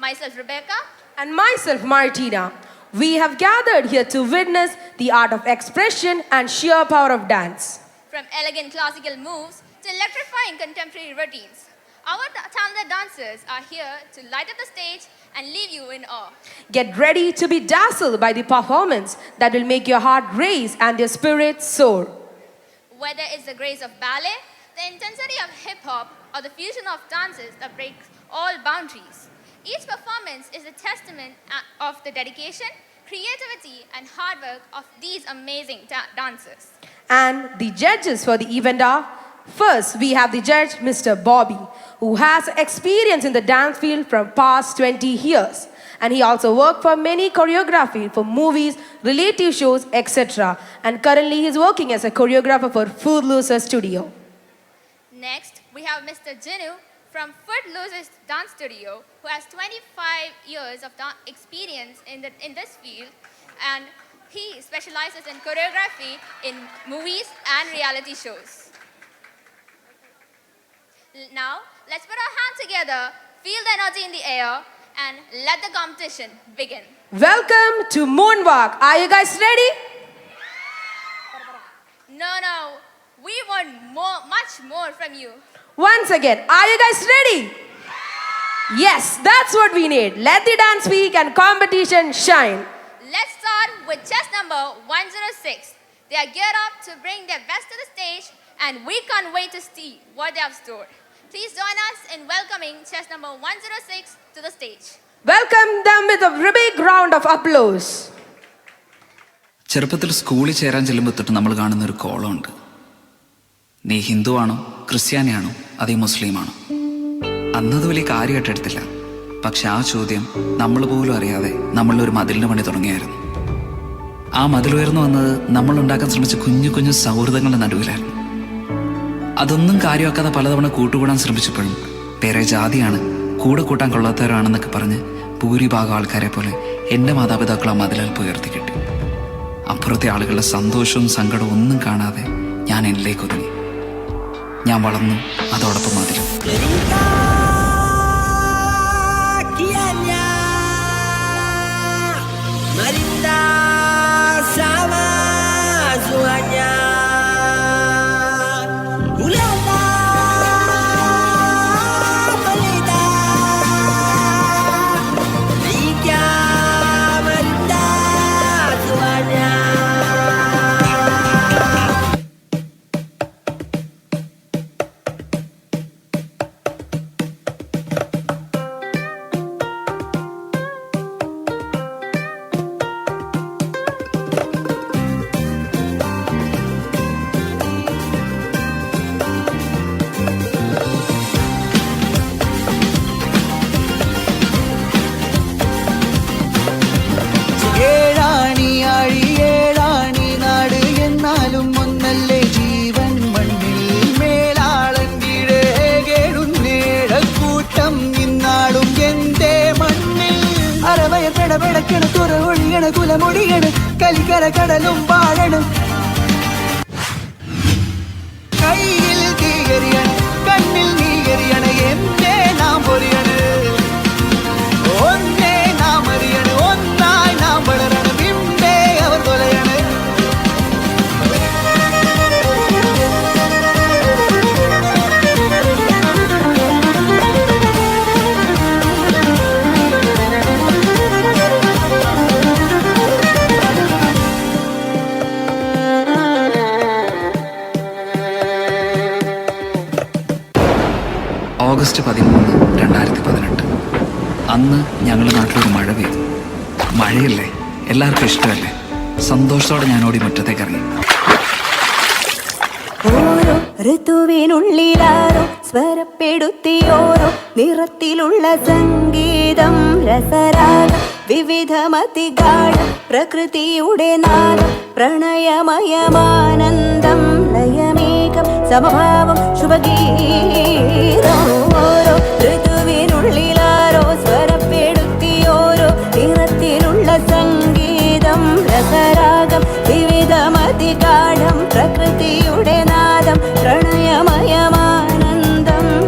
myself Rebecca, and myself Martina. We have gathered here to witness the art of expression and sheer power of dance. from elegant classical moves to electrifying contemporary routines. Our talented dancers are here to light up the stage and leave you in awe. Get ready to be dazzled by the performance that will make your heart race and your spirit soar. Whether it's the grace of ballet, the intensity of hip-hop, or the fusion of dances that breaks all boundaries, each performance is a testament of the dedication, creativity, and hard work of these amazing dancers. And the judges for the event are: first, we have the judge, Mr. Bobby, who has experience in the dance field from past 20 years. And he also worked for many choreography for movies, relative shows, etc. And currently he is working as a choreographer for Footloose Studio. Next, we have Mr. Jinu from Footloose Dance Studio, who has 25 years of experience in this field, and he specializes in choreography in movies and reality shows. Now, let's put our hands together, feel the energy in the air, and let the competition begin. Welcome to Moonwalk. Are you guys ready? No, we want much more from you. Once again, are you guys ready? Yes, that's what we need. Let the dance speak and competition shine. Let's start with chess number 106. They are geared up to bring their best to the stage, and we can't wait to see what they have stored. Please join us in welcoming chess number 106 to the stage. Welcome them with a big round of applause. ചെറുപ്പത്തിൽ സ്കൂളിൽ ചേരാൻ ചെല്ലുമ്പോൾ തൊട്ട് നമ്മൾ കാണുന്ന ഒരു കോളമുണ്ട്. നീ ഹിന്ദുവാണോ ക്രിസ്ത്യാനിയാണോ അതേ മുസ്ലിമാണോ? അന്നത് വലിയ കാര്യമായിട്ടെടുത്തില്ല. പക്ഷെ ആ ചോദ്യം നമ്മൾ പോലും അറിയാതെ നമ്മളൊരു മതിലിന് പണി തുടങ്ങിയായിരുന്നു. ആ മതിൽ ഉയർന്നു വന്നത് നമ്മൾ ഉണ്ടാക്കാൻ ശ്രമിച്ച കുഞ്ഞു കുഞ്ഞു സൗഹൃദങ്ങളുടെ നടുവിലായിരുന്നു. അതൊന്നും കാര്യമാക്കാതെ പലതവണ കൂട്ടുകൂടാൻ ശ്രമിച്ചപ്പോഴും വേറെ ജാതിയാണ്, കൂടെ കൂട്ടാൻ കൊള്ളാത്തവരാണെന്നൊക്കെ പറഞ്ഞ് ഭൂരിഭാഗം ആൾക്കാരെ പോലെ എൻ്റെ മാതാപിതാക്കൾ ആ മതിലാൽ ഉയർത്തി കിട്ടി. അപ്പുറത്തെ ആളുകളുടെ സന്തോഷവും സങ്കടവും ഒന്നും കാണാതെ ഞാൻ എന്നിലേക്ക് ഒതുങ്ങി. ഞാൻ വളർന്നു, അതോടൊപ്പം മതിലും. കുലമൊഴിയണ് കലികര കടലും വാഴണ് കയ്യിൽ തീയറിയണ് കണ്ണിൽ നീയറിയണ് എന്തേ നാം പൊരിയണ് ഒന്നേ നാം അറിയണ് ഒന്നായി നാം വളരണം ഇമ്പേ അവർ കൊലയണ് ഓഗസ്റ്റ് 13, 2018. അന്ന് ഞങ്ങളുടെ നാട്ടിലൊരു മഴ പെയ്തു. മഴയല്ലേ, എല്ലാവർക്കും ഇഷ്ടമല്ലേ. സന്തോഷത്തോടെ ഞാൻ ഓടി മുറ്റത്തേക്ക് ഇറങ്ങി. ഓരോ ഋതുവിനുള്ളിലാരോ സ്വരപ്പെടുത്തിയോരോ നിറത്തിലുള്ള സംഗീതം രസരാഗം വിവിധമതിഗാഢം പ്രകൃതിയുടെ നാദം പ്രണയമയമാനന്ദം ലയമേകം സമഭാവം ശുഭഗീതം ഓരോ ഋതുവിനുള്ളിലാരോ സ്വരപ്പെടുത്തിയോരോ നിറത്തിലുള്ള സംഗീതം രസരാഗം വിവിധമതിഗാഢം പ്രകൃതിയുടെ നാദം പ്രണയമയമാനന്ദം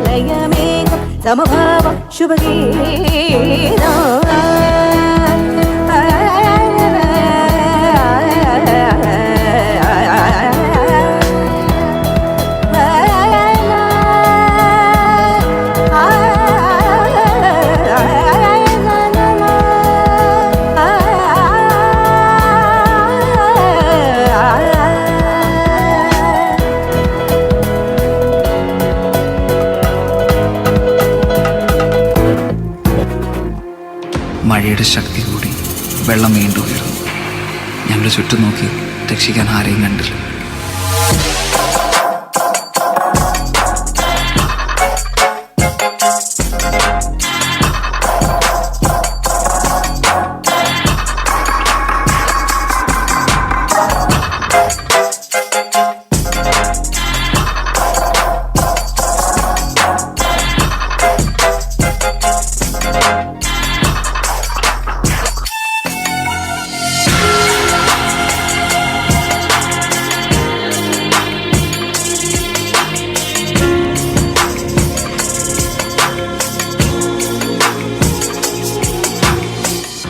ലയമേകം സമഭാവം ശുഭഗീതം മഴയുടെ ശക്തി കൂടി വെള്ളം വീണ്ടും ഉയർന്നു. ഞങ്ങൾ ചുറ്റും നോക്കി രക്ഷിക്കാൻ ആരെയും കണ്ടില്ല.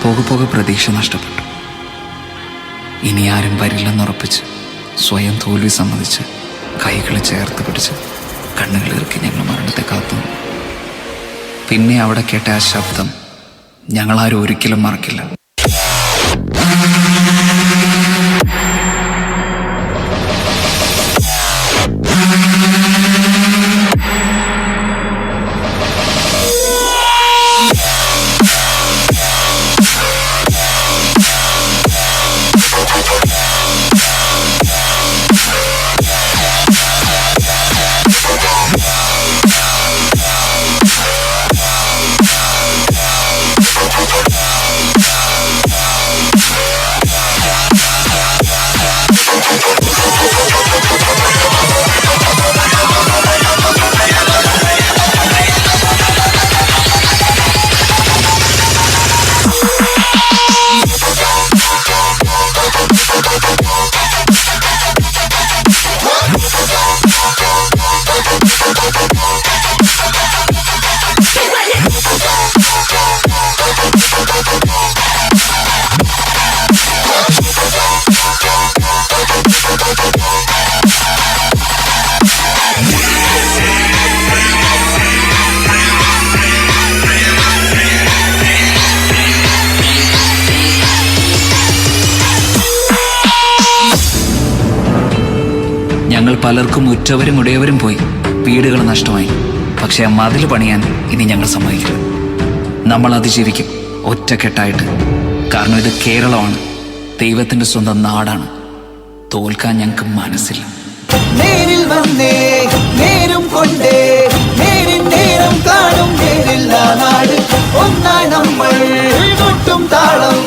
പോകെ പോകെ പ്രതീക്ഷ നഷ്ടപ്പെട്ടു. ഇനി ആരും വരില്ലെന്നുറപ്പിച്ച് സ്വയം തോൽവി സമ്മതിച്ച് കൈകളെ ചേർത്ത് പിടിച്ച് കണ്ണുകളിറക്കി ഞങ്ങൾ മരണത്തെ കാത്തു. പിന്നെ അവിടെ കേട്ട ആ ശബ്ദം ഞങ്ങളാരും ഒരിക്കലും മറക്കില്ല. ഞങ്ങൾ പലർക്കും ഉറ്റവരും ഉടയവരും പോയി, വീടുകൾ നഷ്ടമായി. പക്ഷെ ആ മതിൽ പണിയാൻ ഇനി ഞങ്ങൾ സമ്മതിക്കില്ല. നമ്മൾ അതിജീവിക്കും ഒറ്റക്കെട്ടായിട്ട്. കാരണം ഇത് കേരളമാണ്, ദൈവത്തിന്റെ സ്വന്തം നാടാണ്. തോൽക്കാൻ ഞങ്ങൾക്ക് മനസ്സില്ല. നേരിൽ വന്നേ നേരും കൊണ്ടേ നേരിൻ നേരം കാണും നേരില്ല നാട്. ഒന്നായി നമ്മൾ കൊട്ടും താളം